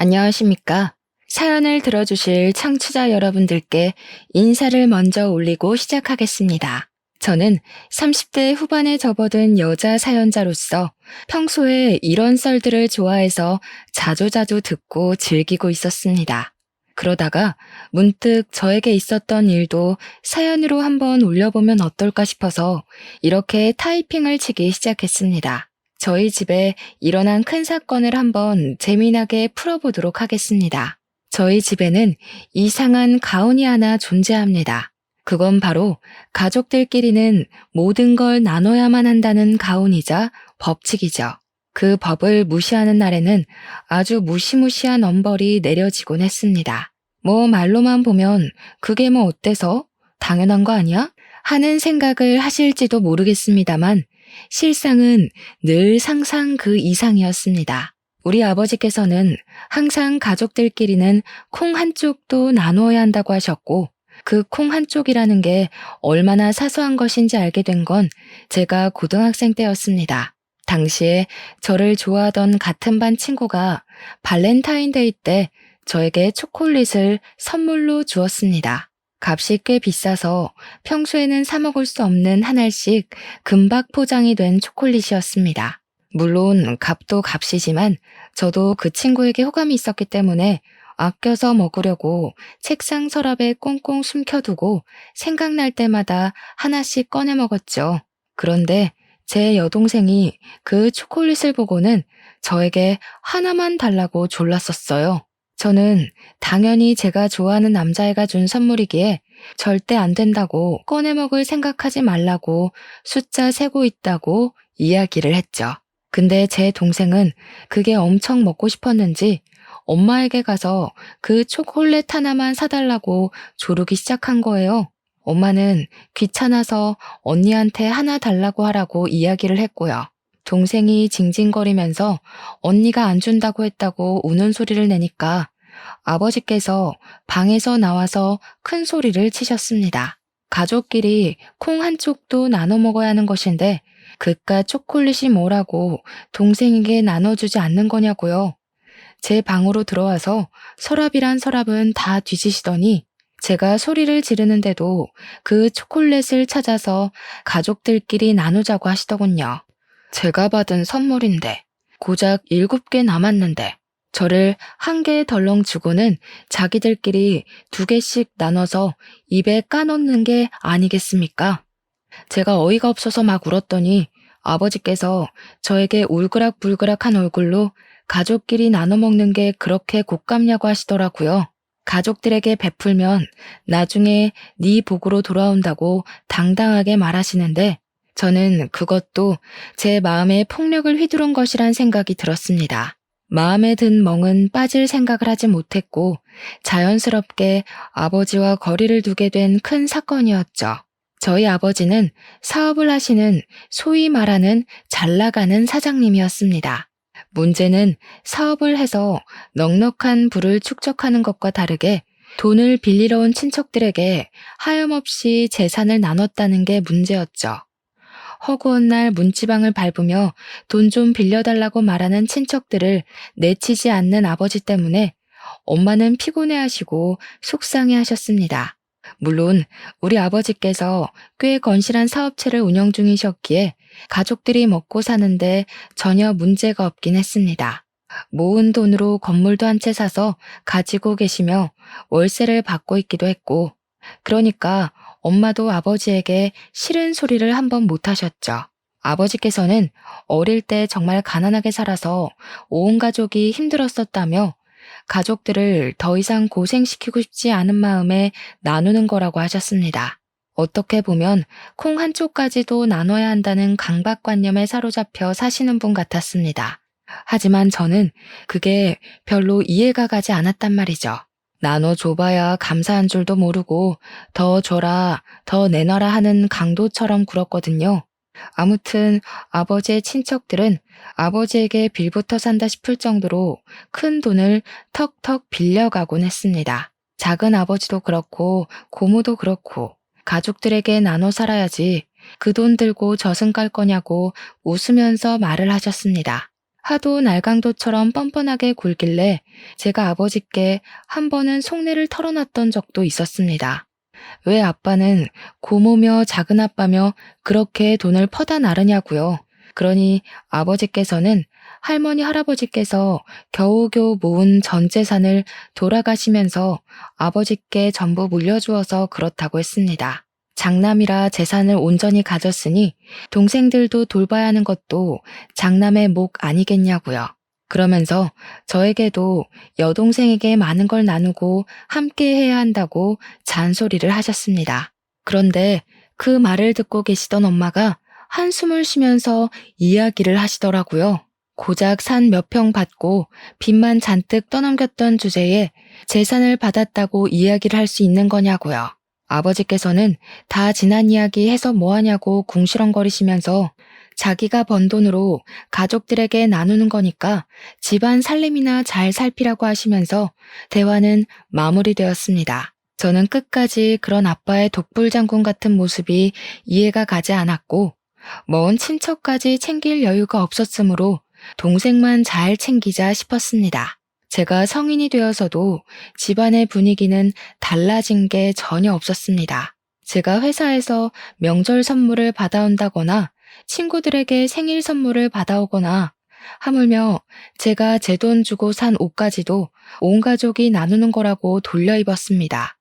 안녕하십니까? 사연을 들어주실 청취자 여러분들께 인사를 먼저 올리고 시작하겠습니다. 저는 30대 후반에 접어든 여자 사연자로서 평소에 이런 썰들을 좋아해서 자주자주 듣고 즐기고 있었습니다. 그러다가 문득 저에게 있었던 일도 사연으로 한번 올려보면 어떨까 싶어서 이렇게 타이핑을 치기 시작했습니다. 저희 집에 일어난 큰 사건을 한번 재미나게 풀어보도록 하겠습니다. 저희 집에는 이상한 가훈이 하나 존재합니다. 그건 바로 가족들끼리는 모든 걸 나눠야만 한다는 가훈이자 법칙이죠. 그 법을 무시하는 날에는 아주 무시무시한 엄벌이 내려지곤 했습니다. 뭐 말로만 보면 그게 뭐 어때서? 당연한 거 아니야? 하는 생각을 하실지도 모르겠습니다만 실상은 늘 상상 그 이상이었습니다. 우리 아버지께서는 항상 가족들끼리는 콩 한쪽도 나누어야 한다고 하셨고 그 콩 한쪽이라는 게 얼마나 사소한 것인지 알게 된 건 제가 고등학생 때였습니다. 당시에 저를 좋아하던 같은 반 친구가 발렌타인데이 때 저에게 초콜릿을 선물로 주었습니다. 값이 꽤 비싸서 평소에는 사 먹을 수 없는 한 알씩 금박 포장이 된 초콜릿이었습니다. 물론 값도 값이지만 저도 그 친구에게 호감이 있었기 때문에 아껴서 먹으려고 책상 서랍에 꽁꽁 숨겨두고 생각날 때마다 하나씩 꺼내 먹었죠. 그런데 제 여동생이 그 초콜릿을 보고는 저에게 하나만 달라고 졸랐었어요. 저는 당연히 제가 좋아하는 남자애가 준 선물이기에 절대 안 된다고 꺼내 먹을 생각하지 말라고 숫자 세고 있다고 이야기를 했죠. 근데 제 동생은 그게 엄청 먹고 싶었는지 엄마에게 가서 그 초콜릿 하나만 사달라고 조르기 시작한 거예요. 엄마는 귀찮아서 언니한테 하나 달라고 하라고 이야기를 했고요. 동생이 징징거리면서 언니가 안 준다고 했다고 우는 소리를 내니까 아버지께서 방에서 나와서 큰 소리를 치셨습니다. 가족끼리 콩 한쪽도 나눠 먹어야 하는 것인데 그깟 초콜릿이 뭐라고 동생에게 나눠주지 않는 거냐고요. 제 방으로 들어와서 서랍이란 서랍은 다 뒤지시더니 제가 소리를 지르는데도 그 초콜릿을 찾아서 가족들끼리 나누자고 하시더군요. 제가 받은 선물인데 고작 7개 남았는데 저를 한 개 덜렁 주고는 자기들끼리 2개씩 나눠서 입에 까놓는 게 아니겠습니까? 제가 어이가 없어서 막 울었더니 아버지께서 저에게 울그락불그락한 얼굴로 가족끼리 나눠 먹는 게 그렇게 곶감냐고 하시더라고요. 가족들에게 베풀면 나중에 네 복으로 돌아온다고 당당하게 말하시는데 저는 그것도 제 마음에 폭력을 휘두른 것이란 생각이 들었습니다. 마음에 든 멍은 빠질 생각을 하지 못했고 자연스럽게 아버지와 거리를 두게 된 큰 사건이었죠. 저희 아버지는 사업을 하시는 소위 말하는 잘 나가는 사장님이었습니다. 문제는 사업을 해서 넉넉한 부를 축적하는 것과 다르게 돈을 빌리러 온 친척들에게 하염없이 재산을 나눴다는 게 문제였죠. 허구한 날 문지방을 밟으며 돈 좀 빌려달라고 말하는 친척들을 내치지 않는 아버지 때문에 엄마는 피곤해하시고 속상해하셨습니다. 물론 우리 아버지께서 꽤 건실한 사업체를 운영 중이셨기에 가족들이 먹고 사는데 전혀 문제가 없긴 했습니다. 모은 돈으로 건물도 한 채 사서 가지고 계시며 월세를 받고 있기도 했고 그러니까 엄마도 아버지에게 싫은 소리를 한 번 못 하셨죠. 아버지께서는 어릴 때 정말 가난하게 살아서 온 가족이 힘들었었다며 가족들을 더 이상 고생시키고 싶지 않은 마음에 나누는 거라고 하셨습니다. 어떻게 보면 콩 한쪽까지도 나눠야 한다는 강박관념에 사로잡혀 사시는 분 같았습니다. 하지만 저는 그게 별로 이해가 가지 않았단 말이죠. 나눠줘봐야 감사한 줄도 모르고 더 줘라, 더 내놔라 하는 강도처럼 굴었거든요. 아무튼 아버지의 친척들은 아버지에게 빌부터 산다 싶을 정도로 큰 돈을 턱턱 빌려가곤 했습니다. 작은 아버지도 그렇고 고모도 그렇고 가족들에게 나눠 살아야지 그 돈 들고 저승 갈 거냐고 웃으면서 말을 하셨습니다. 하도 날강도처럼 뻔뻔하게 굴길래 제가 아버지께 한 번은 속내를 털어놨던 적도 있었습니다. 왜 아빠는 고모며 작은아빠며 그렇게 돈을 퍼다 나르냐고요. 그러니 아버지께서는 할머니 할아버지께서 겨우겨우 모은 전 재산을 돌아가시면서 아버지께 전부 물려주어서 그렇다고 했습니다. 장남이라 재산을 온전히 가졌으니 동생들도 돌봐야 하는 것도 장남의 목 아니겠냐고요. 그러면서 저에게도 여동생에게 많은 걸 나누고 함께 해야 한다고 잔소리를 하셨습니다. 그런데 그 말을 듣고 계시던 엄마가 한숨을 쉬면서 이야기를 하시더라고요. 고작 산 몇 평 받고 빚만 잔뜩 떠넘겼던 주제에 재산을 받았다고 이야기를 할 수 있는 거냐고요. 아버지께서는 다 지난 이야기 해서 뭐하냐고 궁시렁거리시면서 자기가 번 돈으로 가족들에게 나누는 거니까 집안 살림이나 잘 살피라고 하시면서 대화는 마무리되었습니다. 저는 끝까지 그런 아빠의 독불장군 같은 모습이 이해가 가지 않았고 먼 친척까지 챙길 여유가 없었으므로 동생만 잘 챙기자 싶었습니다. 제가 성인이 되어서도 집안의 분위기는 달라진 게 전혀 없었습니다. 제가 회사에서 명절 선물을 받아온다거나 친구들에게 생일 선물을 받아오거나 하물며 제가 제 돈 주고 산 옷까지도 온 가족이 나누는 거라고 돌려 입었습니다.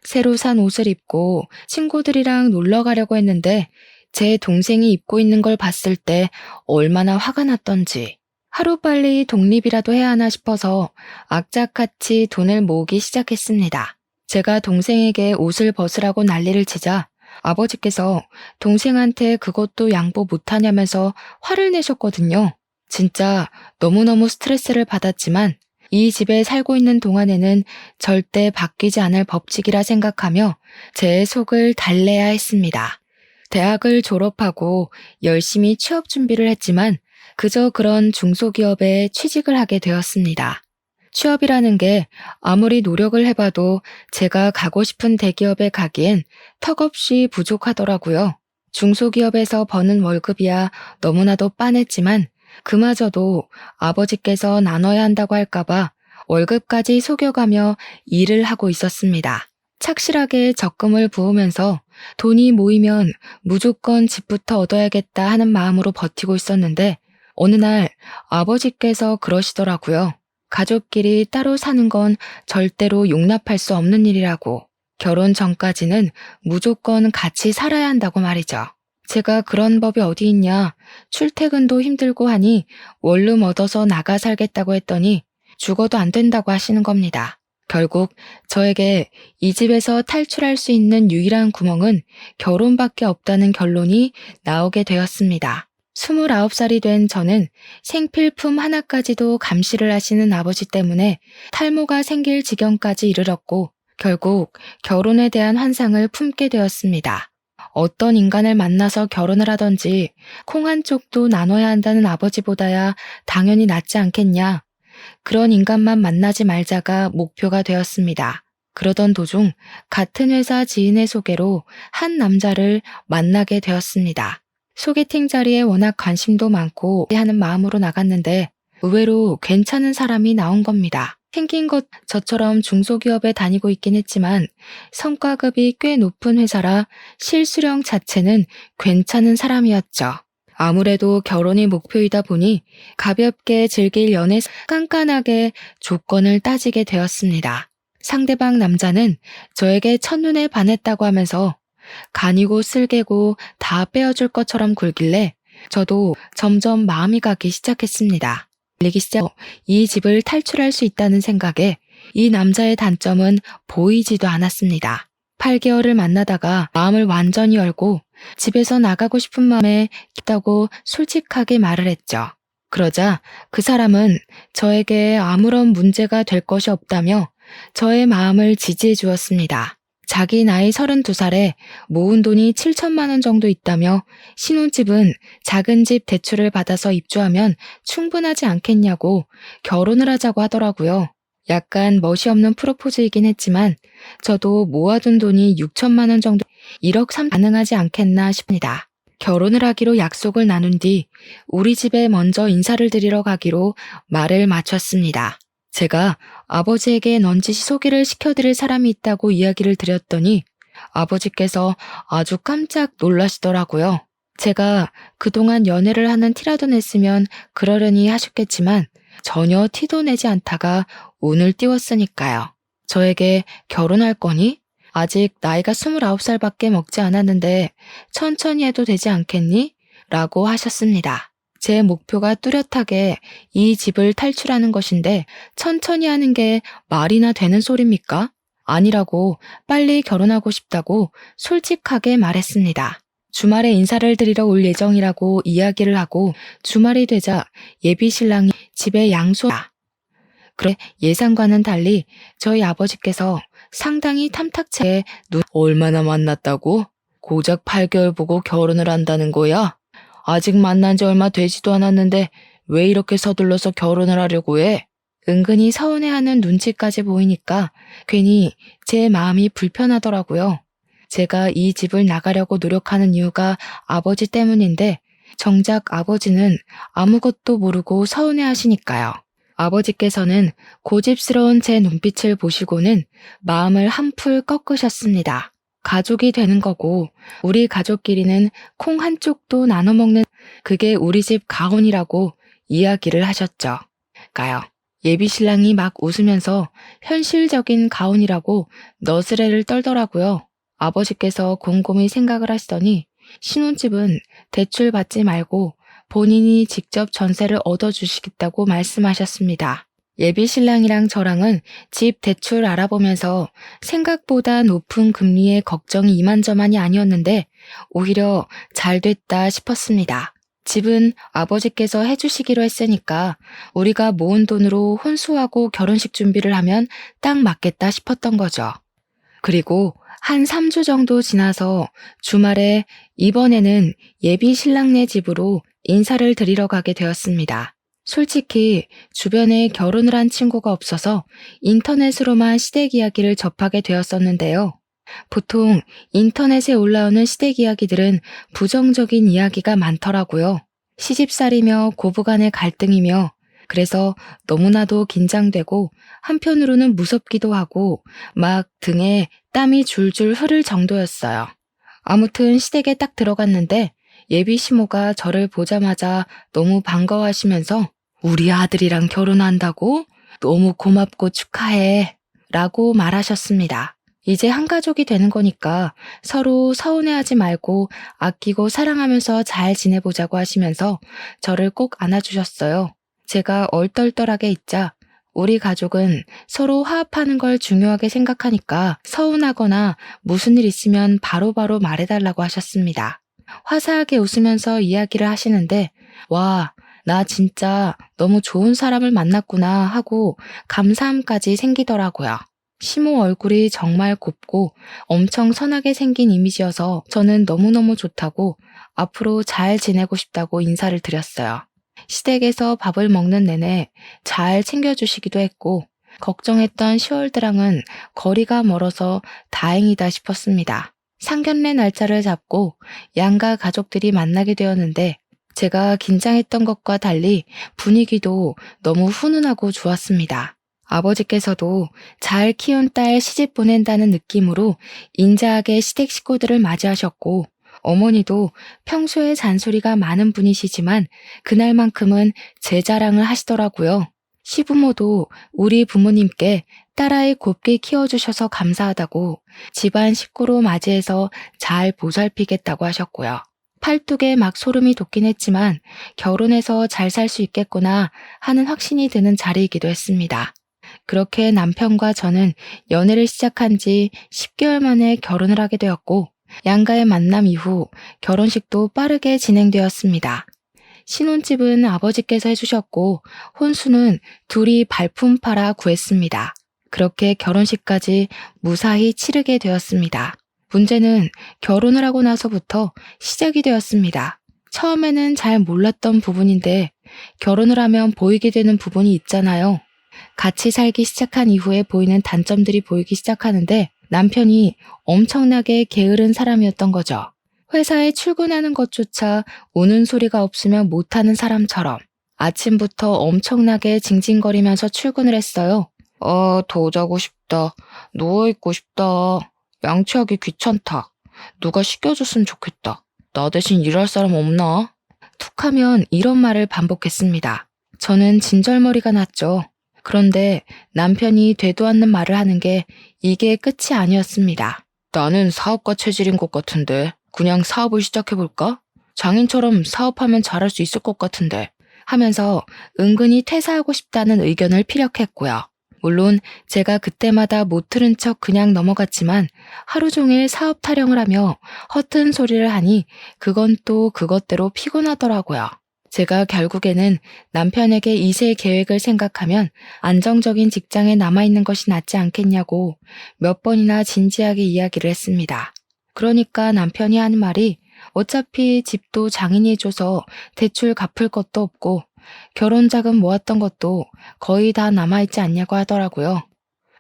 새로 산 옷을 입고 친구들이랑 놀러 가려고 했는데 제 동생이 입고 있는 걸 봤을 때 얼마나 화가 났던지 하루빨리 독립이라도 해야 하나 싶어서 악착같이 돈을 모으기 시작했습니다. 제가 동생에게 옷을 벗으라고 난리를 치자 아버지께서 동생한테 그것도 양보 못하냐면서 화를 내셨거든요. 진짜 너무너무 스트레스를 받았지만 이 집에 살고 있는 동안에는 절대 바뀌지 않을 법칙이라 생각하며 제 속을 달래야 했습니다. 대학을 졸업하고 열심히 취업 준비를 했지만 그저 그런 중소기업에 취직을 하게 되었습니다. 취업이라는 게 아무리 노력을 해봐도 제가 가고 싶은 대기업에 가기엔 턱없이 부족하더라고요. 중소기업에서 버는 월급이야 너무나도 빤했지만 그마저도 아버지께서 나눠야 한다고 할까봐 월급까지 속여가며 일을 하고 있었습니다. 착실하게 적금을 부으면서 돈이 모이면 무조건 집부터 얻어야겠다 하는 마음으로 버티고 있었는데 어느 날 아버지께서 그러시더라고요. 가족끼리 따로 사는 건 절대로 용납할 수 없는 일이라고. 결혼 전까지는 무조건 같이 살아야 한다고 말이죠. 제가 그런 법이 어디 있냐. 출퇴근도 힘들고 하니 원룸 얻어서 나가 살겠다고 했더니 죽어도 안 된다고 하시는 겁니다. 결국 저에게 이 집에서 탈출할 수 있는 유일한 구멍은 결혼밖에 없다는 결론이 나오게 되었습니다. 29살이 된 저는 생필품 하나까지도 감시를 하시는 아버지 때문에 탈모가 생길 지경까지 이르렀고 결국 결혼에 대한 환상을 품게 되었습니다. 어떤 인간을 만나서 결혼을 하던지 콩 한 쪽도 나눠야 한다는 아버지보다야 당연히 낫지 않겠냐. 그런 인간만 만나지 말자가 목표가 되었습니다. 그러던 도중 같은 회사 지인의 소개로 한 남자를 만나게 되었습니다. 소개팅 자리에 워낙 관심도 많고 하는 마음으로 나갔는데 의외로 괜찮은 사람이 나온 겁니다. 생긴 것 저처럼 중소기업에 다니고 있긴 했지만 성과급이 꽤 높은 회사라 실수령 자체는 괜찮은 사람이었죠. 아무래도 결혼이 목표이다 보니 가볍게 즐길 연애 깐깐하게 조건을 따지게 되었습니다. 상대방 남자는 저에게 첫눈에 반했다고 하면서 간이고 쓸개고 다 빼어줄 것처럼 굴길래 저도 점점 마음이 가기 시작했습니다. 이 집을 탈출할 수 있다는 생각에 이 남자의 단점은 보이지도 않았습니다. 8개월을 만나다가 마음을 완전히 열고 집에서 나가고 싶은 마음에 있다고 솔직하게 말을 했죠. 그러자 그 사람은 저에게 아무런 문제가 될 것이 없다며 저의 마음을 지지해 주었습니다. 자기 나이 32살에 모은 돈이 7천만 원 정도 있다며 신혼집은 작은 집 대출을 받아서 입주하면 충분하지 않겠냐고 결혼을 하자고 하더라고요. 약간 멋이 없는 프로포즈이긴 했지만 저도 모아둔 돈이 6천만 원 정도 1억 3 가능하지 않겠나 싶습니다. 결혼을 하기로 약속을 나눈 뒤 우리 집에 먼저 인사를 드리러 가기로 말을 마쳤습니다. 제가 아버지에게 넌지시 소개를 시켜드릴 사람이 있다고 이야기를 드렸더니 아버지께서 아주 깜짝 놀라시더라고요. 제가 그동안 연애를 하는 티라도 냈으면 그러려니 하셨겠지만 전혀 티도 내지 않다가 운을 띄웠으니까요. 저에게 결혼할 거니? 아직 나이가 29살밖에 먹지 않았는데 천천히 해도 되지 않겠니? 라고 하셨습니다. 제 목표가 뚜렷하게 이 집을 탈출하는 것인데 천천히 하는 게 말이나 되는 소리입니까? 아니라고 빨리 결혼하고 싶다고 솔직하게 말했습니다. 주말에 인사를 드리러 올 예정이라고 이야기를 하고 주말이 되자 예비 신랑이 집에 양소다. 그래 예상과는 달리 저희 아버지께서 상당히 탐탁체 얼마나 만났다고? 고작 8개월 보고 결혼을 한다는 거야? 아직 만난 지 얼마 되지도 않았는데 왜 이렇게 서둘러서 결혼을 하려고 해? 은근히 서운해하는 눈치까지 보이니까 괜히 제 마음이 불편하더라고요. 제가 이 집을 나가려고 노력하는 이유가 아버지 때문인데 정작 아버지는 아무것도 모르고 서운해하시니까요. 아버지께서는 고집스러운 제 눈빛을 보시고는 마음을 한풀 꺾으셨습니다. 가족이 되는 거고 우리 가족끼리는 콩 한쪽도 나눠 먹는 그게 우리 집 가훈이라고 이야기를 하셨죠. 예비 신랑이 막 웃으면서 현실적인 가훈이라고 너스레를 떨더라고요. 아버지께서 곰곰이 생각을 하시더니 신혼집은 대출 받지 말고 본인이 직접 전세를 얻어주시겠다고 말씀하셨습니다. 예비 신랑이랑 저랑은 집 대출 알아보면서 생각보다 높은 금리에 걱정이 이만저만이 아니었는데 오히려 잘 됐다 싶었습니다. 집은 아버지께서 해주시기로 했으니까 우리가 모은 돈으로 혼수하고 결혼식 준비를 하면 딱 맞겠다 싶었던 거죠. 그리고 한 3주 정도 지나서 주말에 이번에는 예비 신랑네 집으로 인사를 드리러 가게 되었습니다. 솔직히 주변에 결혼을 한 친구가 없어서 인터넷으로만 시댁 이야기를 접하게 되었었는데요. 보통 인터넷에 올라오는 시댁 이야기들은 부정적인 이야기가 많더라고요. 시집살이며 고부간의 갈등이며 그래서 너무나도 긴장되고 한편으로는 무섭기도 하고 막 등에 땀이 줄줄 흐를 정도였어요. 아무튼 시댁에 딱 들어갔는데 예비 시모가 저를 보자마자 너무 반가워하시면서 우리 아들이랑 결혼한다고? 너무 고맙고 축하해 라고 말하셨습니다. 이제 한 가족이 되는 거니까 서로 서운해하지 말고 아끼고 사랑하면서 잘 지내보자고 하시면서 저를 꼭 안아주셨어요. 제가 얼떨떨하게 있자 우리 가족은 서로 화합하는 걸 중요하게 생각하니까 서운하거나 무슨 일 있으면 바로바로 말해달라고 하셨습니다. 화사하게 웃으면서 이야기를 하시는데 와, 나 진짜 너무 좋은 사람을 만났구나 하고 감사함까지 생기더라고요. 시모 얼굴이 정말 곱고 엄청 선하게 생긴 이미지여서 저는 너무너무 좋다고 앞으로 잘 지내고 싶다고 인사를 드렸어요. 시댁에서 밥을 먹는 내내 잘 챙겨주시기도 했고 걱정했던 시월드랑은 거리가 멀어서 다행이다 싶었습니다. 상견례 날짜를 잡고 양가 가족들이 만나게 되었는데 제가 긴장했던 것과 달리 분위기도 너무 훈훈하고 좋았습니다. 아버지께서도 잘 키운 딸 시집 보낸다는 느낌으로 인자하게 시댁 식구들을 맞이하셨고 어머니도 평소에 잔소리가 많은 분이시지만 그날만큼은 제 자랑을 하시더라고요. 시부모도 우리 부모님께 딸아이 곱게 키워주셔서 감사하다고 집안 식구로 맞이해서 잘 보살피겠다고 하셨고요. 팔뚝에 막 소름이 돋긴 했지만 결혼해서 잘 살 수 있겠구나 하는 확신이 드는 자리이기도 했습니다. 그렇게 남편과 저는 연애를 시작한 지 10개월 만에 결혼을 하게 되었고 양가의 만남 이후 결혼식도 빠르게 진행되었습니다. 신혼집은 아버지께서 해주셨고 혼수는 둘이 발품 팔아 구했습니다. 그렇게 결혼식까지 무사히 치르게 되었습니다. 문제는 결혼을 하고 나서부터 시작이 되었습니다. 처음에는 잘 몰랐던 부분인데 결혼을 하면 보이게 되는 부분이 있잖아요. 같이 살기 시작한 이후에 보이는 단점들이 보이기 시작하는데 남편이 엄청나게 게으른 사람이었던 거죠. 회사에 출근하는 것조차 우는 소리가 없으면 못하는 사람처럼 아침부터 엄청나게 징징거리면서 출근을 했어요. 더 자고 싶다. 누워있고 싶다. 양치하기 귀찮다. 누가 시켜줬으면 좋겠다. 나 대신 일할 사람 없나? 툭하면 이런 말을 반복했습니다. 저는 진절머리가 났죠. 그런데 남편이 되도 않는 말을 하는 게 이게 끝이 아니었습니다. 나는 사업가 체질인 것 같은데 그냥 사업을 시작해볼까? 장인처럼 사업하면 잘할 수 있을 것 같은데 하면서 은근히 퇴사하고 싶다는 의견을 피력했고요. 물론 제가 그때마다 못 들은 척 그냥 넘어갔지만 하루 종일 사업 타령을 하며 허튼 소리를 하니 그건 또 그것대로 피곤하더라고요. 제가 결국에는 남편에게 2세 계획을 생각하면 안정적인 직장에 남아있는 것이 낫지 않겠냐고 몇 번이나 진지하게 이야기를 했습니다. 그러니까 남편이 하는 말이 어차피 집도 장인이 줘서 대출 갚을 것도 없고 결혼 자금 모았던 것도 거의 다 남아있지 않냐고 하더라고요.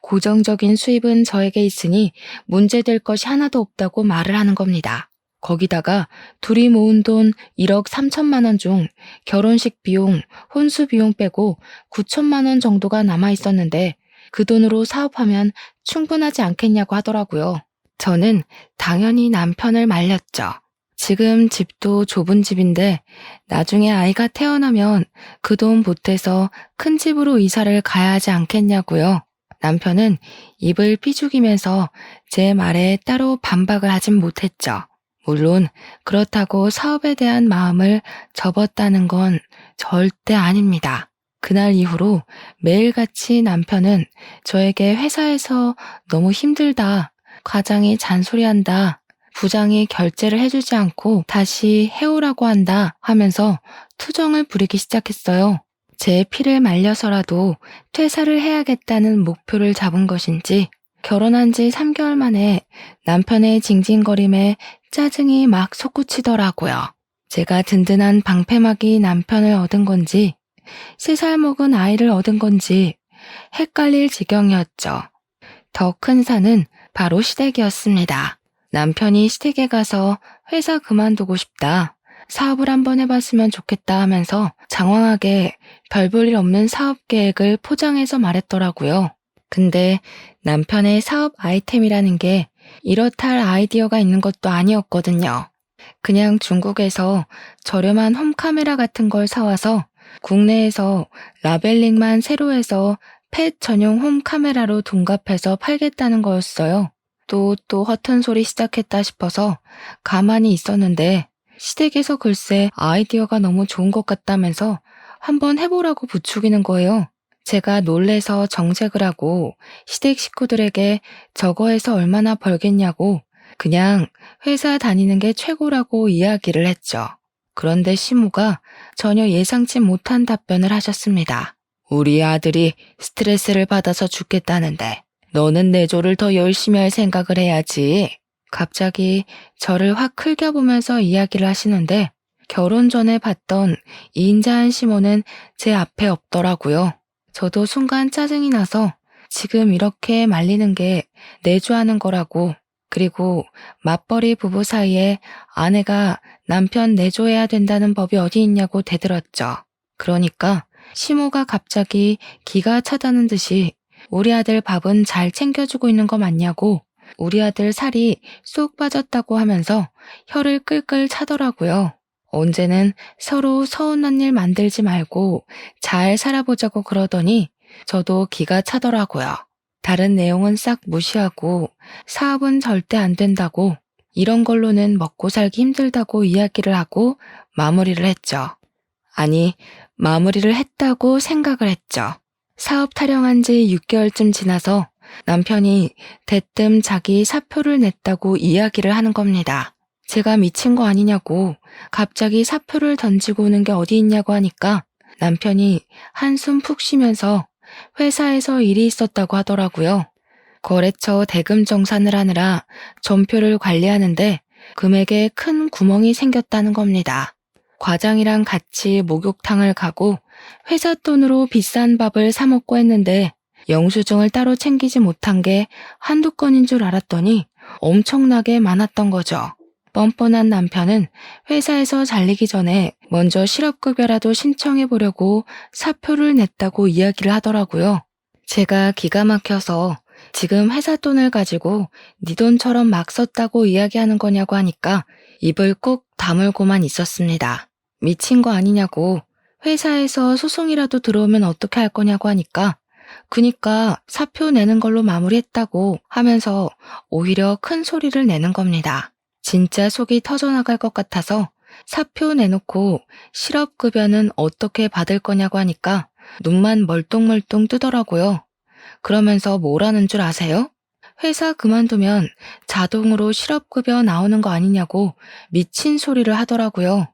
고정적인 수입은 저에게 있으니 문제될 것이 하나도 없다고 말을 하는 겁니다. 거기다가 둘이 모은 돈 1억 3천만 원 중 결혼식 비용, 혼수 비용 빼고 9천만 원 정도가 남아있었는데 그 돈으로 사업하면 충분하지 않겠냐고 하더라고요. 저는 당연히 남편을 말렸죠. 지금 집도 좁은 집인데 나중에 아이가 태어나면 그 돈 보태서 큰 집으로 이사를 가야 하지 않겠냐고요. 남편은 입을 삐죽이면서 제 말에 따로 반박을 하진 못했죠. 물론 그렇다고 사업에 대한 마음을 접었다는 건 절대 아닙니다. 그날 이후로 매일같이 남편은 저에게 회사에서 너무 힘들다, 과장이 잔소리한다, 부장이 결제를 해주지 않고 다시 해오라고 한다 하면서 투정을 부리기 시작했어요. 제 피를 말려서라도 퇴사를 해야겠다는 목표를 잡은 것인지 결혼한 지 3개월 만에 남편의 징징거림에 짜증이 막 솟구치더라고요. 제가 든든한 방패막이 남편을 얻은 건지 3살 먹은 아이를 얻은 건지 헷갈릴 지경이었죠. 더 큰 산은 바로 시댁이었습니다. 남편이 시댁에 가서 회사 그만두고 싶다, 사업을 한번 해봤으면 좋겠다 하면서 장황하게 별 볼 일 없는 사업 계획을 포장해서 말했더라고요. 근데 남편의 사업 아이템이라는 게 이렇다 할 아이디어가 있는 것도 아니었거든요. 그냥 중국에서 저렴한 홈카메라 같은 걸 사와서 국내에서 라벨링만 새로 해서 펫 전용 홈카메라로 둔갑해서 팔겠다는 거였어요. 또 허튼 소리 시작했다 싶어서 가만히 있었는데 시댁에서 글쎄 아이디어가 너무 좋은 것 같다면서 한번 해보라고 부추기는 거예요. 제가 놀래서 정색을 하고 시댁 식구들에게 저거 해서 얼마나 벌겠냐고 그냥 회사 다니는 게 최고라고 이야기를 했죠. 그런데 시모가 전혀 예상치 못한 답변을 하셨습니다. 우리 아들이 스트레스를 받아서 죽겠다는데 너는 내조를 더 열심히 할 생각을 해야지. 갑자기 저를 확 흘겨보면서 이야기를 하시는데 결혼 전에 봤던 인자한 시모는 제 앞에 없더라고요. 저도 순간 짜증이 나서 지금 이렇게 말리는 게 내조하는 거라고, 그리고 맞벌이 부부 사이에 아내가 남편 내조해야 된다는 법이 어디 있냐고 대들었죠. 그러니까 시모가 갑자기 기가 차다는 듯이 우리 아들 밥은 잘 챙겨주고 있는 거 맞냐고, 우리 아들 살이 쏙 빠졌다고 하면서 혀를 끌끌 차더라고요. 언제는 서로 서운한 일 만들지 말고 잘 살아보자고 그러더니 저도 기가 차더라고요. 다른 내용은 싹 무시하고 사업은 절대 안 된다고, 이런 걸로는 먹고 살기 힘들다고 이야기를 하고 마무리를 했죠. 아니, 마무리를 했다고 생각을 했죠. 사업 타령한 지 6개월쯤 지나서 남편이 대뜸 자기 사표를 냈다고 이야기를 하는 겁니다. 제가 미친 거 아니냐고 갑자기 사표를 던지고 오는 게 어디 있냐고 하니까 남편이 한숨 푹 쉬면서 회사에서 일이 있었다고 하더라고요. 거래처 대금 정산을 하느라 전표를 관리하는데 금액에 큰 구멍이 생겼다는 겁니다. 과장이랑 같이 목욕탕을 가고 회사 돈으로 비싼 밥을 사 먹고 했는데 영수증을 따로 챙기지 못한 게 한두 건인 줄 알았더니 엄청나게 많았던 거죠. 뻔뻔한 남편은 회사에서 잘리기 전에 먼저 실업급여라도 신청해 보려고 사표를 냈다고 이야기를 하더라고요. 제가 기가 막혀서 지금 회사 돈을 가지고 네 돈처럼 막 썼다고 이야기하는 거냐고 하니까 입을 꾹 다물고만 있었습니다. 미친 거 아니냐고, 회사에서 소송이라도 들어오면 어떻게 할 거냐고 하니까 그니까 사표 내는 걸로 마무리했다고 하면서 오히려 큰 소리를 내는 겁니다. 진짜 속이 터져나갈 것 같아서 사표 내놓고 실업급여는 어떻게 받을 거냐고 하니까 눈만 멀뚱멀뚱 뜨더라고요. 그러면서 뭐라는 줄 아세요? 회사 그만두면 자동으로 실업급여 나오는 거 아니냐고 미친 소리를 하더라고요.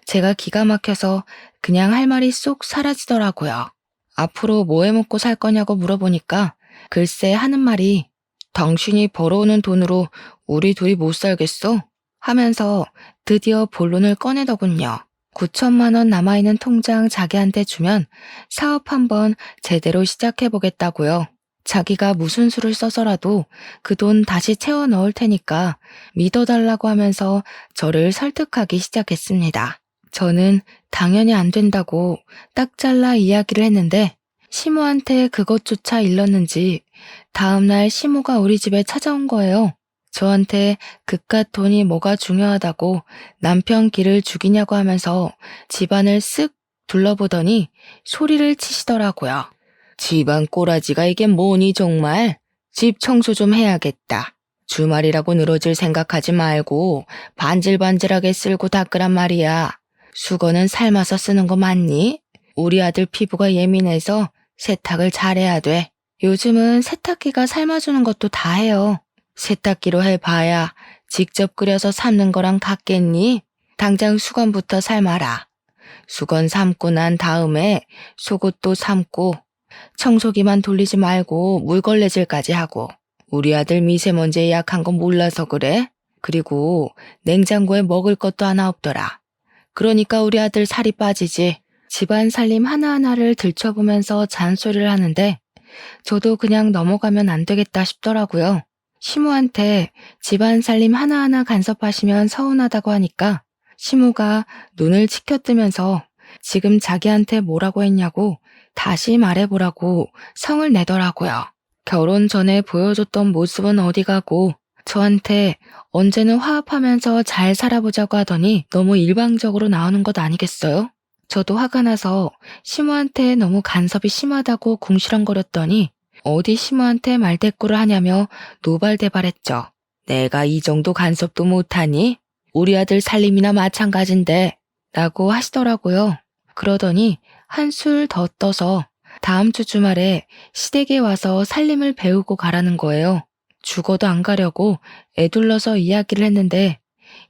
제가 기가 막혀서 그냥 할 말이 쏙 사라지더라고요. 앞으로 뭐 해 먹고 살 거냐고 물어보니까 글쎄 하는 말이 당신이 벌어오는 돈으로 우리 둘이 못 살겠어? 하면서 드디어 본론을 꺼내더군요. 9천만 원 남아있는 통장 자기한테 주면 사업 한번 제대로 시작해보겠다고요. 자기가 무슨 수를 써서라도 그 돈 다시 채워 넣을 테니까 믿어달라고 하면서 저를 설득하기 시작했습니다. 저는 당연히 안 된다고 딱 잘라 이야기를 했는데 시모한테 그것조차 일렀는지 다음날 시모가 우리 집에 찾아온 거예요. 저한테 그깟 돈이 뭐가 중요하다고 남편 길을 죽이냐고 하면서 집안을 쓱 둘러보더니 소리를 치시더라고요. 집안 꼬라지가 이게 뭐니 정말? 집 청소 좀 해야겠다. 주말이라고 늘어질 생각하지 말고 반질반질하게 쓸고 닦으란 말이야. 수건은 삶아서 쓰는 거 맞니? 우리 아들 피부가 예민해서 세탁을 잘해야 돼. 요즘은 세탁기가 삶아주는 것도 다 해요. 세탁기로 해봐야 직접 끓여서 삶는 거랑 같겠니? 당장 수건부터 삶아라. 수건 삶고 난 다음에 속옷도 삶고 청소기만 돌리지 말고 물걸레질까지 하고. 우리 아들 미세먼지에 약한 거 몰라서 그래? 그리고 냉장고에 먹을 것도 하나 없더라. 그러니까 우리 아들 살이 빠지지. 집안 살림 하나하나를 들춰보면서 잔소리를 하는데 저도 그냥 넘어가면 안 되겠다 싶더라고요. 시모한테 집안 살림 하나하나 간섭하시면 서운하다고 하니까 시모가 눈을 치켜뜨면서 지금 자기한테 뭐라고 했냐고 다시 말해보라고 성을 내더라고요. 결혼 전에 보여줬던 모습은 어디 가고 저한테 언제는 화합하면서 잘 살아보자고 하더니 너무 일방적으로 나오는 것 아니겠어요? 저도 화가 나서 시모한테 너무 간섭이 심하다고 궁시렁거렸더니 어디 시모한테 말대꾸를 하냐며 노발대발했죠. 내가 이 정도 간섭도 못하니? 우리 아들 살림이나 마찬가지인데 라고 하시더라고요. 그러더니 한술 더 떠서 다음 주 주말에 시댁에 와서 살림을 배우고 가라는 거예요. 죽어도 안 가려고 애둘러서 이야기를 했는데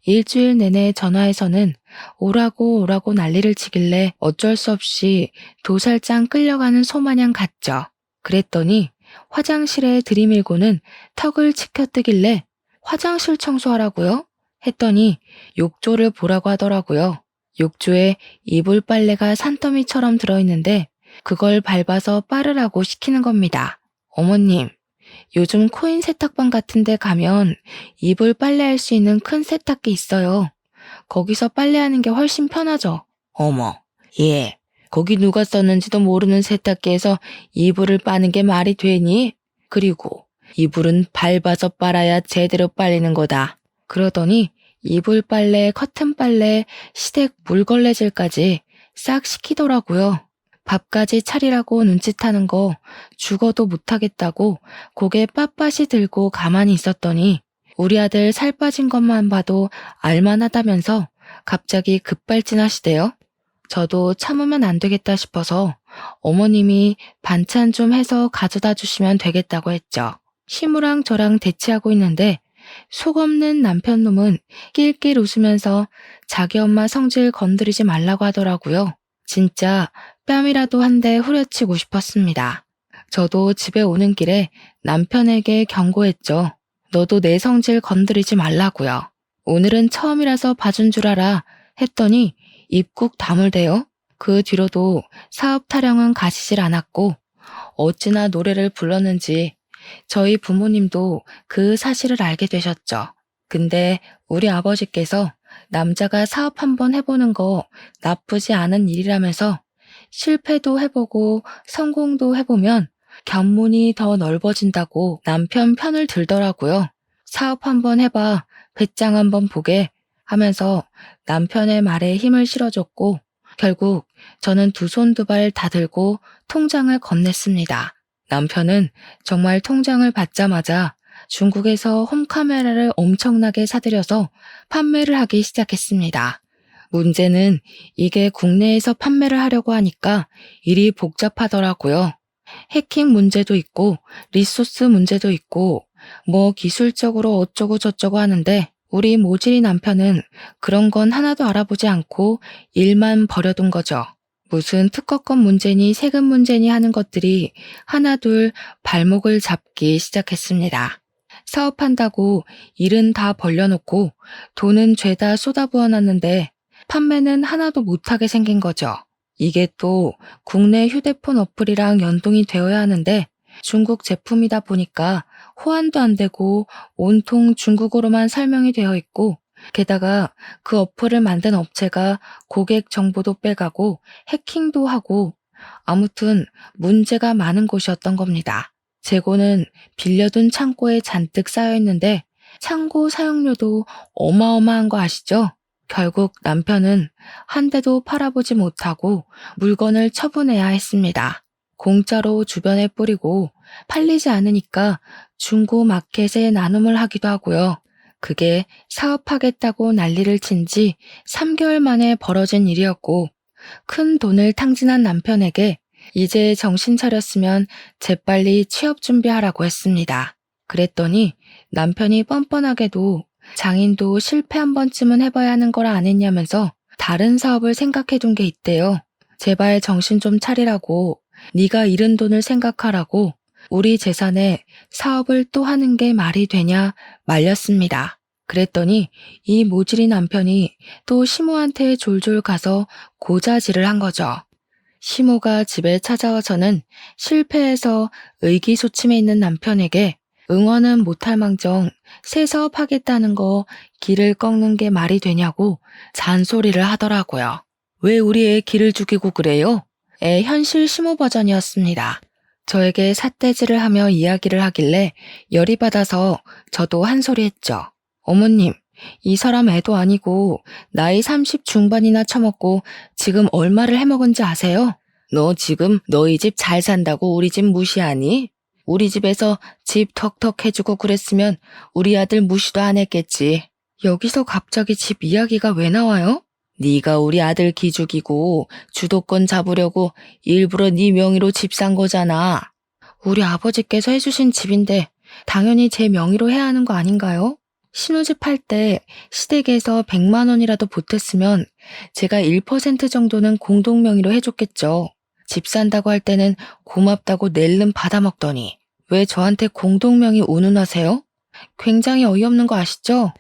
일주일 내내 전화해서는 오라고 난리를 치길래 어쩔 수 없이 도살장 끌려가는 소마냥 갔죠. 그랬더니 화장실에 들이밀고는 턱을 치켜뜨길래 화장실 청소하라고요? 했더니 욕조를 보라고 하더라고요. 욕조에 이불 빨래가 산더미처럼 들어있는데 그걸 밟아서 빨으라고 시키는 겁니다. 어머님, 요즘 코인 세탁방 같은 데 가면 이불 빨래할 수 있는 큰 세탁기 있어요. 거기서 빨래하는 게 훨씬 편하죠. 어머, 예, 거기 누가 썼는지도 모르는 세탁기에서 이불을 빠는 게 말이 되니? 그리고 이불은 밟아서 빨아야 제대로 빨리는 거다. 그러더니 이불 빨래, 커튼 빨래, 시댁 물걸레질까지 싹 시키더라고요. 밥까지 차리라고 눈짓하는 거 죽어도 못하겠다고 고개 빳빳이 들고 가만히 있었더니 우리 아들 살 빠진 것만 봐도 알만하다면서 갑자기 급발진하시대요. 저도 참으면 안 되겠다 싶어서 어머님이 반찬 좀 해서 가져다 주시면 되겠다고 했죠. 시무랑 저랑 대치하고 있는데 속 없는 남편놈은 낄낄 웃으면서 자기 엄마 성질 건드리지 말라고 하더라고요. 진짜 뺨이라도 한 대 후려치고 싶었습니다. 저도 집에 오는 길에 남편에게 경고했죠. 너도 내 성질 건드리지 말라고요. 오늘은 처음이라서 봐준 줄 알아 했더니 입국 다물대요. 그 뒤로도 사업 타령은 가시질 않았고 어찌나 노래를 불렀는지 저희 부모님도 그 사실을 알게 되셨죠. 근데 우리 아버지께서 남자가 사업 한번 해보는 거 나쁘지 않은 일이라면서 실패도 해보고 성공도 해보면 견문이 더 넓어진다고 남편 편을 들더라고요. 사업 한번 해봐, 배짱 한번 보게 하면서 남편의 말에 힘을 실어줬고 결국 저는 두 손 두 발 다 들고 통장을 건넸습니다. 남편은 정말 통장을 받자마자 중국에서 홈카메라를 엄청나게 사들여서 판매를 하기 시작했습니다. 문제는 이게 국내에서 판매를 하려고 하니까 일이 복잡하더라고요. 해킹 문제도 있고 리소스 문제도 있고 뭐 기술적으로 어쩌고 저쩌고 하는데 우리 모질이 남편은 그런 건 하나도 알아보지 않고 일만 버려둔 거죠. 무슨 특허권 문제니 세금 문제니 하는 것들이 하나둘 발목을 잡기 시작했습니다. 사업한다고 일은 다 벌려놓고 돈은 죄다 쏟아부어놨는데 판매는 하나도 못하게 생긴 거죠. 이게 또 국내 휴대폰 어플이랑 연동이 되어야 하는데 중국 제품이다 보니까 호환도 안 되고 온통 중국어로만 설명이 되어 있고 게다가 그 어플을 만든 업체가 고객 정보도 빼가고 해킹도 하고 아무튼 문제가 많은 곳이었던 겁니다. 재고는 빌려둔 창고에 잔뜩 쌓여 있는데 창고 사용료도 어마어마한 거 아시죠? 결국 남편은 한 대도 팔아보지 못하고 물건을 처분해야 했습니다. 공짜로 주변에 뿌리고 팔리지 않으니까 중고 마켓에 나눔을 하기도 하고요. 그게 사업하겠다고 난리를 친 지 3개월 만에 벌어진 일이었고 큰 돈을 탕진한 남편에게 이제 정신 차렸으면 재빨리 취업 준비하라고 했습니다. 그랬더니 남편이 뻔뻔하게도 장인도 실패 한 번쯤은 해봐야 하는 거라 안 했냐면서 다른 사업을 생각해둔 게 있대요. 제발 정신 좀 차리라고, 네가 잃은 돈을 생각하라고 우리 재산에 사업을 또 하는 게 말이 되냐 말렸습니다. 그랬더니 이 모질이 남편이 또 시모한테 졸졸 가서 고자질을 한 거죠. 시모가 집에 찾아와서는 실패해서 의기소침해 있는 남편에게 응원은 못할 망정 새 사업 하겠다는 거 길을 꺾는 게 말이 되냐고 잔소리를 하더라고요. 왜 우리 애 길을 죽이고 그래요? 애 현실 시모 버전이었습니다. 저에게 삿대질을 하며 이야기를 하길래 열이 받아서 저도 한 소리 했죠. 어머님, 이 사람 애도 아니고 나이 30 중반이나 처먹고 지금 얼마를 해먹은지 아세요? 너 지금 너희 집 잘 산다고 우리 집 무시하니? 우리 집에서 집 턱턱 해주고 그랬으면 우리 아들 무시도 안 했겠지. 여기서 갑자기 집 이야기가 왜 나와요? 네가 우리 아들 기죽이고 주도권 잡으려고 일부러 네 명의로 집 산 거잖아. 우리 아버지께서 해주신 집인데 당연히 제 명의로 해야 하는 거 아닌가요? 신혼집 할 때 시댁에서 100만 원이라도 보탰으면 제가 1% 정도는 공동 명의로 해줬겠죠. 집 산다고 할 때는 고맙다고 낼름 받아먹더니 왜 저한테 공동 명의 운운하세요? 굉장히 어이없는 거 아시죠?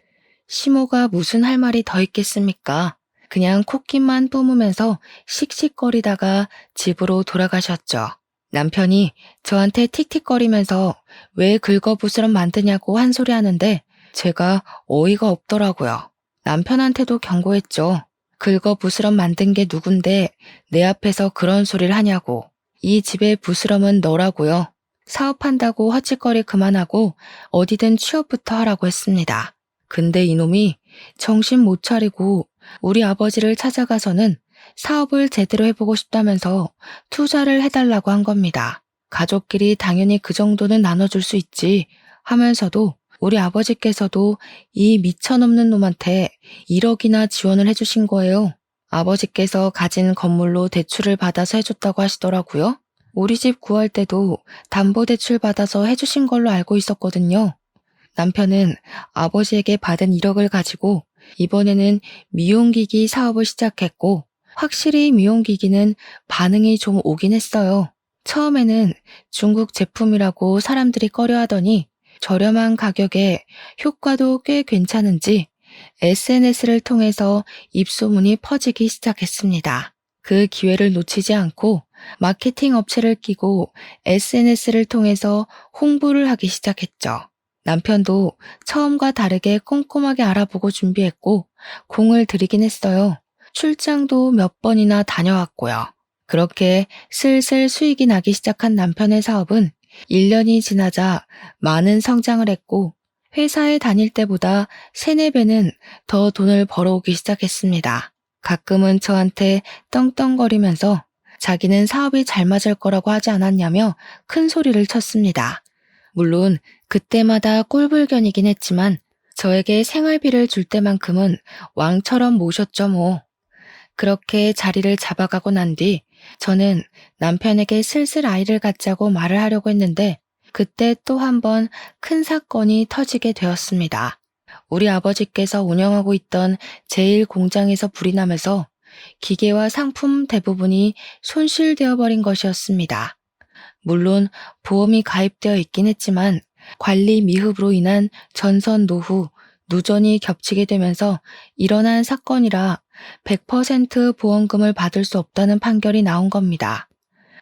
시모가 무슨 할 말이 더 있겠습니까? 그냥 콧김만 뿜으면서 씩씩거리다가 집으로 돌아가셨죠. 남편이 저한테 틱틱거리면서 왜 긁어부스럼 만드냐고 한 소리 하는데 제가 어이가 없더라고요. 남편한테도 경고했죠. 긁어부스럼 만든 게 누군데 내 앞에서 그런 소리를 하냐고. 이 집의 부스럼은 너라고요. 사업한다고 헛짓거리 그만하고 어디든 취업부터 하라고 했습니다. 근데 이놈이 정신 못 차리고 우리 아버지를 찾아가서는 사업을 제대로 해보고 싶다면서 투자를 해달라고 한 겁니다. 가족끼리 당연히 그 정도는 나눠줄 수 있지 하면서도 우리 아버지께서도 이 미쳐넘는 놈한테 1억이나 지원을 해주신 거예요. 아버지께서 가진 건물로 대출을 받아서 해줬다고 하시더라고요. 우리 집 구할 때도 담보대출 받아서 해주신 걸로 알고 있었거든요. 남편은 아버지에게 받은 1억을 가지고 이번에는 미용기기 사업을 시작했고 확실히 미용기기는 반응이 좀 오긴 했어요. 처음에는 중국 제품이라고 사람들이 꺼려하더니 저렴한 가격에 효과도 꽤 괜찮은지 SNS를 통해서 입소문이 퍼지기 시작했습니다. 그 기회를 놓치지 않고 마케팅 업체를 끼고 SNS를 통해서 홍보를 하기 시작했죠. 남편도 처음과 다르게 꼼꼼하게 알아보고 준비했고 공을 들이긴 했어요. 출장도 몇 번이나 다녀왔고요. 그렇게 슬슬 수익이 나기 시작한 남편의 사업은 1년이 지나자 많은 성장을 했고 회사에 다닐 때보다 3, 4배는 더 돈을 벌어오기 시작했습니다. 가끔은 저한테 떵떵거리면서 자기는 사업이 잘 맞을 거라고 하지 않았냐며 큰 소리를 쳤습니다. 물론 그때마다 꼴불견이긴 했지만 저에게 생활비를 줄 때만큼은 왕처럼 모셨죠 뭐. 그렇게 자리를 잡아가고 난 뒤 저는 남편에게 슬슬 아이를 갖자고 말을 하려고 했는데 그때 또 한 번 큰 사건이 터지게 되었습니다. 우리 아버지께서 운영하고 있던 제1공장에서 불이 나면서 기계와 상품 대부분이 손실되어 버린 것이었습니다. 물론 보험이 가입되어 있긴 했지만 관리 미흡으로 인한 전선 노후, 누전이 겹치게 되면서 일어난 사건이라 100% 보험금을 받을 수 없다는 판결이 나온 겁니다.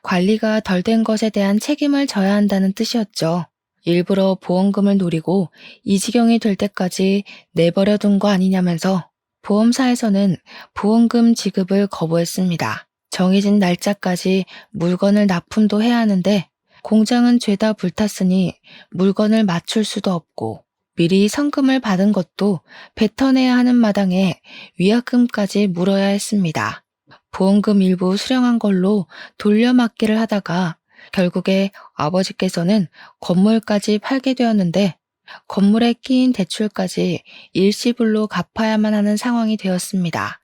관리가 덜 된 것에 대한 책임을 져야 한다는 뜻이었죠. 일부러 보험금을 노리고 이 지경이 될 때까지 내버려 둔 거 아니냐면서 보험사에서는 보험금 지급을 거부했습니다. 정해진 날짜까지 물건을 납품도 해야 하는데 공장은 죄다 불탔으니 물건을 맞출 수도 없고 미리 성금을 받은 것도 뱉어내야 하는 마당에 위약금까지 물어야 했습니다. 보험금 일부 수령한 걸로 돌려막기를 하다가 결국에 아버지께서는 건물까지 팔게 되었는데 건물에 끼인 대출까지 일시불로 갚아야만 하는 상황이 되었습니다.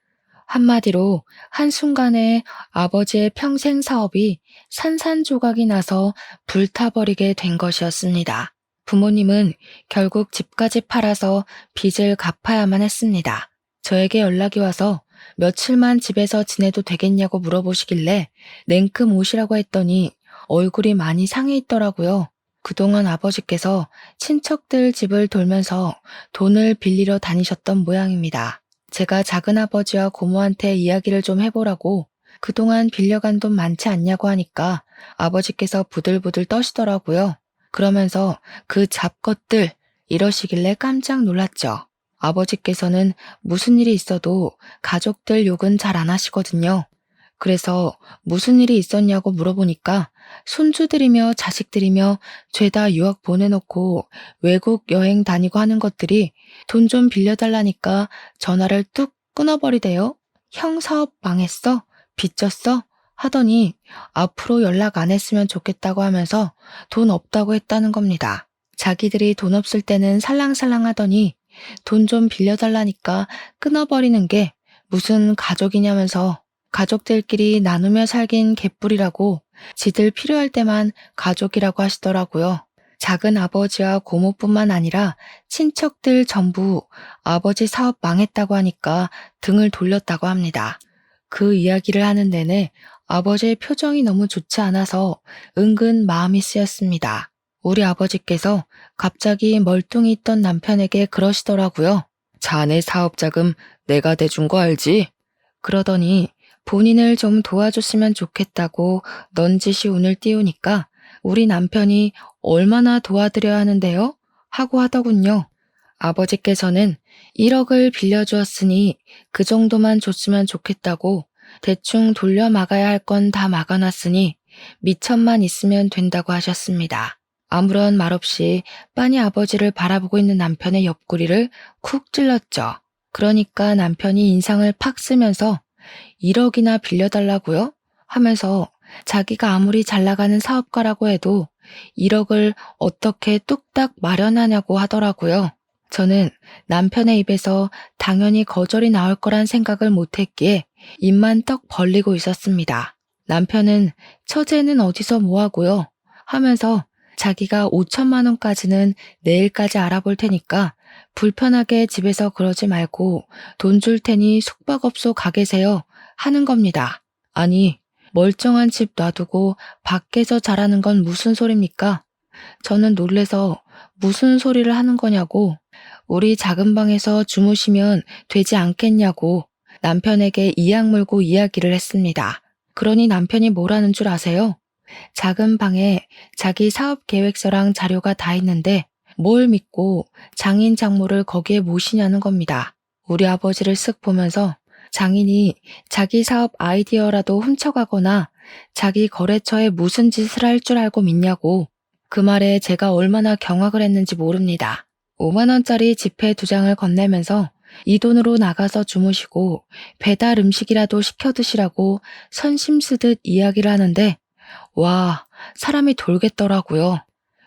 한마디로 한순간에 아버지의 평생 사업이 산산조각이 나서 불타버리게 된 것이었습니다. 부모님은 결국 집까지 팔아서 빚을 갚아야만 했습니다. 저에게 연락이 와서 며칠만 집에서 지내도 되겠냐고 물어보시길래 냉큼 오시라고 했더니 얼굴이 많이 상해 있더라고요. 그동안 아버지께서 친척들 집을 돌면서 돈을 빌리러 다니셨던 모양입니다. 제가 작은아버지와 고모한테 이야기를 좀 해보라고 그동안 빌려간 돈 많지 않냐고 하니까 아버지께서 부들부들 떠시더라고요. 그러면서 그 잡것들 이러시길래 깜짝 놀랐죠. 아버지께서는 무슨 일이 있어도 가족들 욕은 잘 안 하시거든요. 그래서 무슨 일이 있었냐고 물어보니까 손주들이며 자식들이며 죄다 유학 보내놓고 외국 여행 다니고 하는 것들이 돈 좀 빌려달라니까 전화를 뚝 끊어버리대요. 형 사업 망했어? 빚졌어? 하더니 앞으로 연락 안 했으면 좋겠다고 하면서 돈 없다고 했다는 겁니다. 자기들이 돈 없을 때는 살랑살랑 하더니 돈 좀 빌려달라니까 끊어버리는 게 무슨 가족이냐면서 가족들끼리 나누며 살긴 개뿔이라고 지들 필요할 때만 가족이라고 하시더라고요. 작은 아버지와 고모뿐만 아니라 친척들 전부 아버지 사업 망했다고 하니까 등을 돌렸다고 합니다. 그 이야기를 하는 내내 아버지의 표정이 너무 좋지 않아서 은근 마음이 쓰였습니다. 우리 아버지께서 갑자기 멀뚱히 있던 남편에게 그러시더라고요. 자네 사업 자금 내가 대준 거 알지? 그러더니 본인을 좀 도와줬으면 좋겠다고 넌지시 운을 띄우니까 우리 남편이 얼마나 도와드려야 하는데요? 하고 하더군요. 아버지께서는 1억을 빌려주었으니 그 정도만 줬으면 좋겠다고 대충 돌려 막아야 할 건 다 막아놨으니 미천만 있으면 된다고 하셨습니다. 아무런 말 없이 빤히 아버지를 바라보고 있는 남편의 옆구리를 쿡 찔렀죠. 그러니까 남편이 인상을 팍 쓰면서 1억이나 빌려달라고요? 하면서 자기가 아무리 잘 나가는 사업가라고 해도 1억을 어떻게 뚝딱 마련하냐고 하더라고요. 저는 남편의 입에서 당연히 거절이 나올 거란 생각을 못했기에 입만 떡 벌리고 있었습니다. 남편은 처제는 어디서 뭐하고요? 하면서 자기가 5천만 원까지는 내일까지 알아볼 테니까 불편하게 집에서 그러지 말고 돈 줄 테니 숙박업소 가 계세요 하는 겁니다. 아니, 멀쩡한 집 놔두고 밖에서 자라는 건 무슨 소리입니까? 저는 놀래서 무슨 소리를 하는 거냐고, 우리 작은 방에서 주무시면 되지 않겠냐고 남편에게 이악 물고 이야기를 했습니다. 그러니 남편이 뭐라는 줄 아세요? 작은 방에 자기 사업 계획서랑 자료가 다 있는데 뭘 믿고 장인 장모를 거기에 모시냐는 겁니다. 우리 아버지를 쓱 보면서 장인이 자기 사업 아이디어라도 훔쳐가거나 자기 거래처에 무슨 짓을 할 줄 알고 믿냐고. 그 말에 제가 얼마나 경악을 했는지 모릅니다. 5만 원짜리 지폐 2장을 건네면서 이 돈으로 나가서 주무시고 배달 음식이라도 시켜 드시라고 선심 쓰듯 이야기를 하는데 와, 사람이 돌겠더라고요.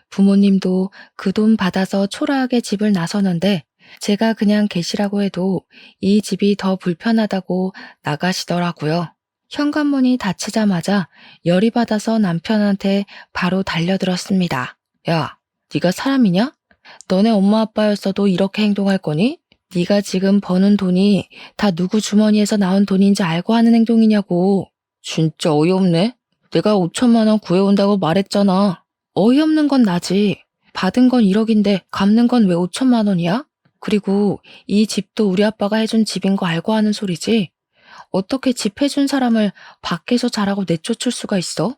부모님도 그 돈 받아서 초라하게 집을 나서는데 제가 그냥 계시라고 해도 이 집이 더 불편하다고 나가시더라고요. 현관문이 닫히자마자 열이 받아서 남편한테 바로 달려들었습니다. 야, 네가 사람이냐? 너네 엄마 아빠였어도 이렇게 행동할 거니? 네가 지금 버는 돈이 다 누구 주머니에서 나온 돈인지 알고 하는 행동이냐고. 진짜 어이없네. 내가 5천만 원 구해온다고 말했잖아. 어이없는 건 나지. 받은 건 1억인데 갚는 건 왜 5천만 원이야? 그리고 이 집도 우리 아빠가 해준 집인 거 알고 하는 소리지? 어떻게 집 해준 사람을 밖에서 자라고 내쫓을 수가 있어?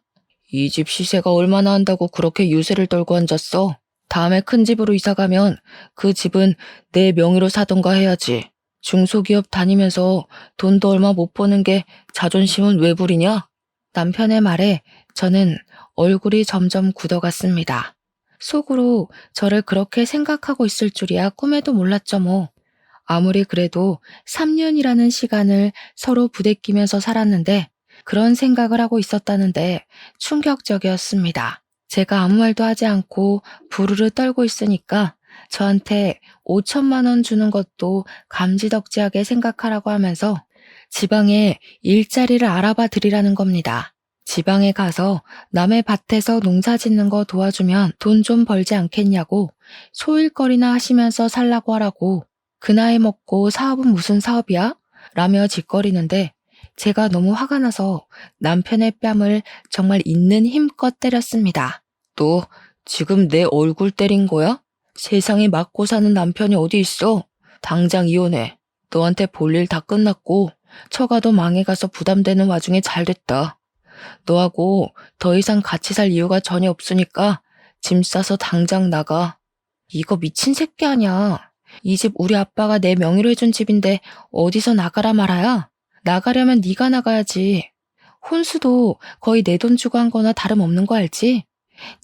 이 집 시세가 얼마나 한다고 그렇게 유세를 떨고 앉았어? 다음에 큰 집으로 이사 가면 그 집은 내 명의로 사던가 해야지. 중소기업 다니면서 돈도 얼마 못 버는 게 자존심은 왜 부리냐? 남편의 말에 저는 얼굴이 점점 굳어갔습니다. 속으로 저를 그렇게 생각하고 있을 줄이야 꿈에도 몰랐죠 뭐. 아무리 그래도 3년이라는 시간을 서로 부대끼면서 살았는데 그런 생각을 하고 있었다는데 충격적이었습니다. 제가 아무 말도 하지 않고 부르르 떨고 있으니까 저한테 5천만 원 주는 것도 감지덕지하게 생각하라고 하면서 지방에 일자리를 알아봐 드리라는 겁니다. 지방에 가서 남의 밭에서 농사 짓는 거 도와주면 돈 좀 벌지 않겠냐고 소일거리나 하시면서 살라고 하라고. 그 나이 먹고 사업은 무슨 사업이야? 라며 짓거리는데 제가 너무 화가 나서 남편의 뺨을 정말 있는 힘껏 때렸습니다. 너 지금 내 얼굴 때린 거야? 세상에 맞고 사는 남편이 어디 있어? 당장 이혼해. 너한테 볼 일 다 끝났고 처가도 망해가서 부담되는 와중에 잘 됐다. 너하고 더 이상 같이 살 이유가 전혀 없으니까 짐 싸서 당장 나가. 이거 미친 새끼 아니야. 이 집 우리 아빠가 내 명의로 해준 집인데 어디서 나가라 말아야? 나가려면 네가 나가야지. 혼수도 거의 내 돈 주고 한 거나 다름없는 거 알지?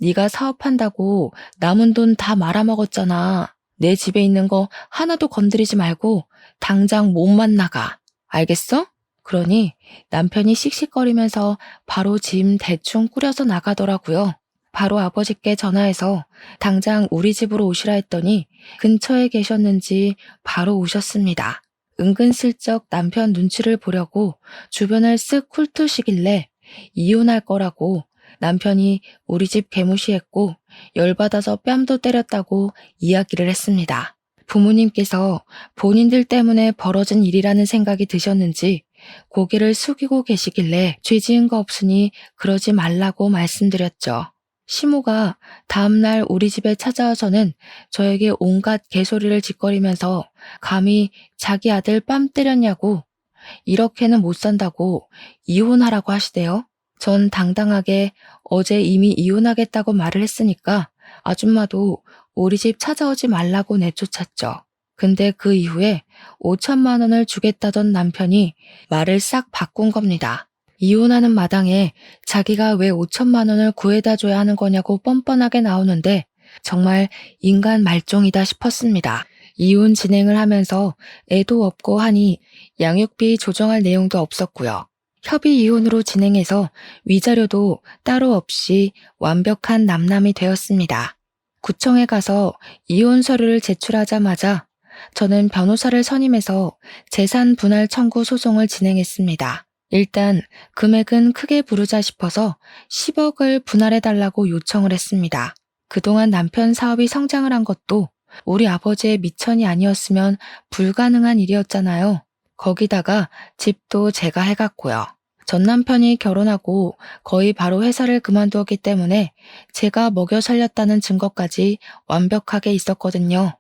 네가 사업한다고 남은 돈 다 말아먹었잖아. 내 집에 있는 거 하나도 건드리지 말고 당장 몸만 나가. 알겠어? 그러니 남편이 씩씩거리면서 바로 짐 대충 꾸려서 나가더라고요. 바로 아버지께 전화해서 당장 우리 집으로 오시라 했더니 근처에 계셨는지 바로 오셨습니다. 은근슬쩍 남편 눈치를 보려고 주변을 쓱 훑으시길래 이혼할 거라고 남편이 우리 집 개무시했고 열받아서 뺨도 때렸다고 이야기를 했습니다. 부모님께서 본인들 때문에 벌어진 일이라는 생각이 드셨는지 고개를 숙이고 계시길래 죄 지은 거 없으니 그러지 말라고 말씀드렸죠. 시모가 다음날 우리 집에 찾아와서는 저에게 온갖 개소리를 짓거리면서 감히 자기 아들 뺨 때렸냐고 이렇게는 못 산다고 이혼하라고 하시대요. 전 당당하게 어제 이미 이혼하겠다고 말을 했으니까 아줌마도 우리 집 찾아오지 말라고 내쫓았죠. 근데 그 이후에 5천만 원을 주겠다던 남편이 말을 싹 바꾼 겁니다. 이혼하는 마당에 자기가 왜 5천만 원을 구해다 줘야 하는 거냐고 뻔뻔하게 나오는데 정말 인간 말종이다 싶었습니다. 이혼 진행을 하면서 애도 없고 하니 양육비 조정할 내용도 없었고요. 협의 이혼으로 진행해서 위자료도 따로 없이 완벽한 남남이 되었습니다. 구청에 가서 이혼 서류를 제출하자마자 저는 변호사를 선임해서 재산 분할 청구 소송을 진행했습니다. 일단 금액은 크게 부르자 싶어서 10억을 분할해달라고 요청을 했습니다. 그동안 남편 사업이 성장을 한 것도 우리 아버지의 미천이 아니었으면 불가능한 일이었잖아요. 거기다가 집도 제가 해갔고요. 전 남편이 결혼하고 거의 바로 회사를 그만두었기 때문에 제가 먹여 살렸다는 증거까지 완벽하게 있었거든요.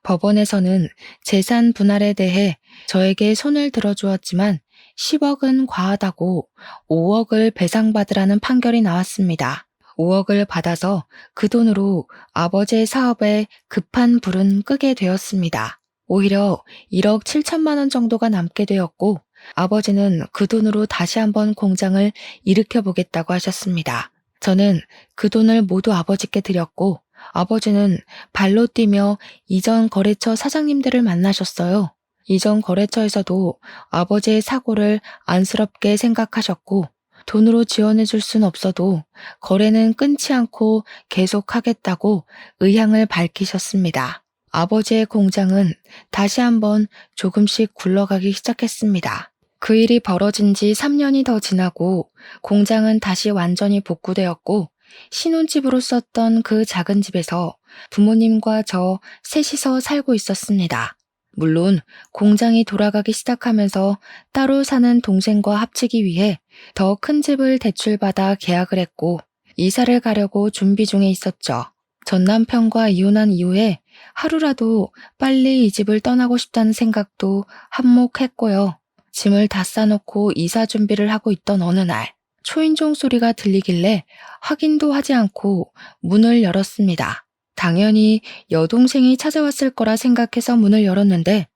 법원에서는 재산 분할에 대해 저에게 손을 들어주었지만 10억은 과하다고 5억을 배상받으라는 판결이 나왔습니다. 5억을 받아서 그 돈으로 아버지의 사업에 급한 불은 끄게 되었습니다. 오히려 1억 7천만 원 정도가 남게 되었고 아버지는 그 돈으로 다시 한번 공장을 일으켜 보겠다고 하셨습니다. 저는 그 돈을 모두 아버지께 드렸고 아버지는 발로 뛰며 이전 거래처 사장님들을 만나셨어요. 이전 거래처에서도 아버지의 사고를 안쓰럽게 생각하셨고 돈으로 지원해 줄 순 없어도 거래는 끊지 않고 계속하겠다고 의향을 밝히셨습니다. 아버지의 공장은 다시 한번 조금씩 굴러가기 시작했습니다. 그 일이 벌어진 지 3년이 더 지나고 공장은 다시 완전히 복구되었고 신혼집으로 썼던 그 작은 집에서 부모님과 저 셋이서 살고 있었습니다. 물론 공장이 돌아가기 시작하면서 따로 사는 동생과 합치기 위해 더 큰 집을 대출받아 계약을 했고 이사를 가려고 준비 중에 있었죠. 전 남편과 이혼한 이후에 하루라도 빨리 이 집을 떠나고 싶다는 생각도 한몫했고요. 짐을 다 싸놓고 이사 준비를 하고 있던 어느 날 초인종 소리가 들리길래 확인도 하지 않고 문을 열었습니다. 당연히 여동생이 찾아왔을 거라 생각해서 문을 열었는데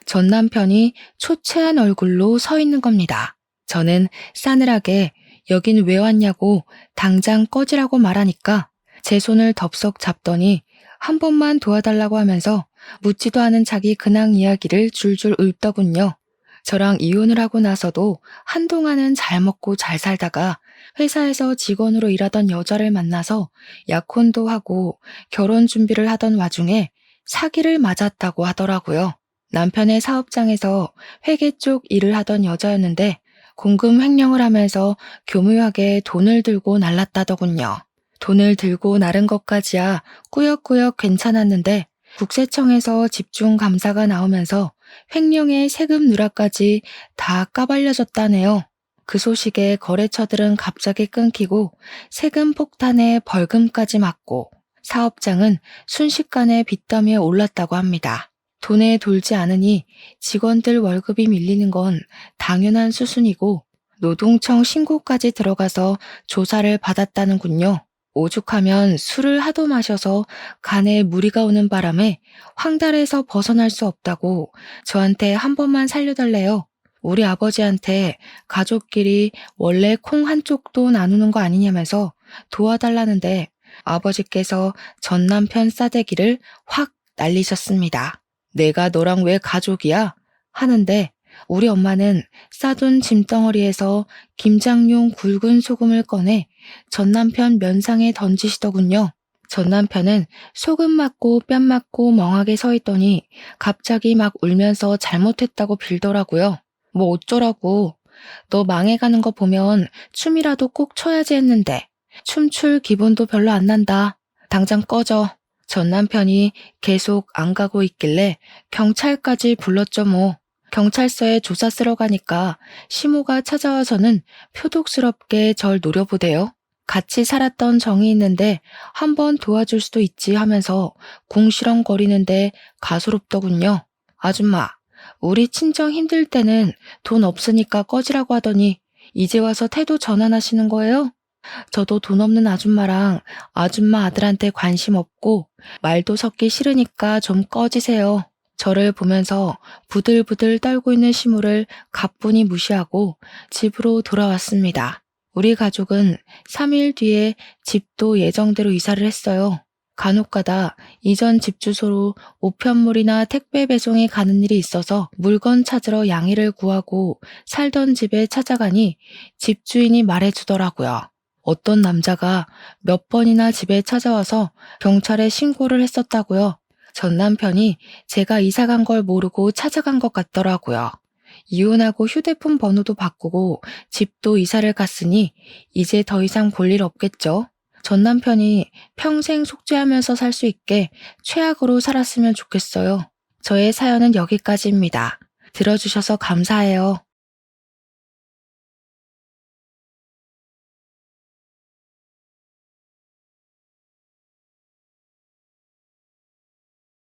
전 남편이 초췌한 얼굴로 서 있는 겁니다. 저는 싸늘하게 여긴 왜 왔냐고 당장 꺼지라고 말하니까 제 손을 덥석 잡더니 한 번만 도와달라고 하면서 묻지도 않은 자기 근황 이야기를 줄줄 읊더군요. 저랑 이혼을 하고 나서도 한동안은 잘 먹고 잘 살다가 회사에서 직원으로 일하던 여자를 만나서 약혼도 하고 결혼 준비를 하던 와중에 사기를 맞았다고 하더라고요. 남편의 사업장에서 회계 쪽 일을 하던 여자였는데 공금 횡령을 하면서 교묘하게 돈을 들고 날랐다더군요. 돈을 들고 나른 것까지야 꾸역꾸역 괜찮았는데 국세청에서 집중 감사가 나오면서 횡령의 세금 누락까지 다 까발려졌다네요. 그 소식에 거래처들은 갑자기 끊기고 세금 폭탄에 벌금까지 맞고 사업장은 순식간에 빚더미에 올랐다고 합니다. 돈에 돌지 않으니 직원들 월급이 밀리는 건 당연한 수순이고 노동청 신고까지 들어가서 조사를 받았다는군요. 오죽하면 술을 하도 마셔서 간에 무리가 오는 바람에 황달에서 벗어날 수 없다고 저한테 한 번만 살려달래요. 우리 아버지한테 가족끼리 원래 콩 한쪽도 나누는 거 아니냐면서 도와달라는데 아버지께서 전 남편 싸대기를 확 날리셨습니다. 내가 너랑 왜 가족이야? 하는데 우리 엄마는 싸둔 짐덩어리에서 김장용 굵은 소금을 꺼내 전 남편 면상에 던지시더군요. 전 남편은 소금 맞고 뺨 맞고 멍하게 서 있더니 갑자기 막 울면서 잘못했다고 빌더라고요. 뭐 어쩌라고. 너 망해가는 거 보면 춤이라도 꼭 춰야지 했는데 춤출 기분도 별로 안 난다. 당장 꺼져. 전 남편이 계속 안 가고 있길래 경찰까지 불렀죠 뭐. 경찰서에 조사 쓰러 가니까 시모가 찾아와서는 표독스럽게 절 노려보대요. 같이 살았던 정이 있는데 한번 도와줄 수도 있지 하면서 궁시렁거리는데 가소롭더군요. 아줌마, 우리 친정 힘들 때는 돈 없으니까 꺼지라고 하더니 이제 와서 태도 전환하시는 거예요? 저도 돈 없는 아줌마랑 아줌마 아들한테 관심 없고 말도 섞기 싫으니까 좀 꺼지세요. 저를 보면서 부들부들 떨고 있는 시모를 가뿐히 무시하고 집으로 돌아왔습니다. 우리 가족은 3일 뒤에 집도 예정대로 이사를 했어요. 간혹가다 이전 집 주소로 우편물이나 택배 배송이 가는 일이 있어서 물건 찾으러 양해를 구하고 살던 집에 찾아가니 집주인이 말해주더라고요. 어떤 남자가 몇 번이나 집에 찾아와서 경찰에 신고를 했었다고요. 전 남편이 제가 이사 간 걸 모르고 찾아간 것 같더라고요. 이혼하고 휴대폰 번호도 바꾸고 집도 이사를 갔으니 이제 더 이상 볼 일 없겠죠. 전 남편이 평생 속죄하면서 살 수 있게 최악으로 살았으면 좋겠어요. 저의 사연은 여기까지입니다. 들어주셔서 감사해요.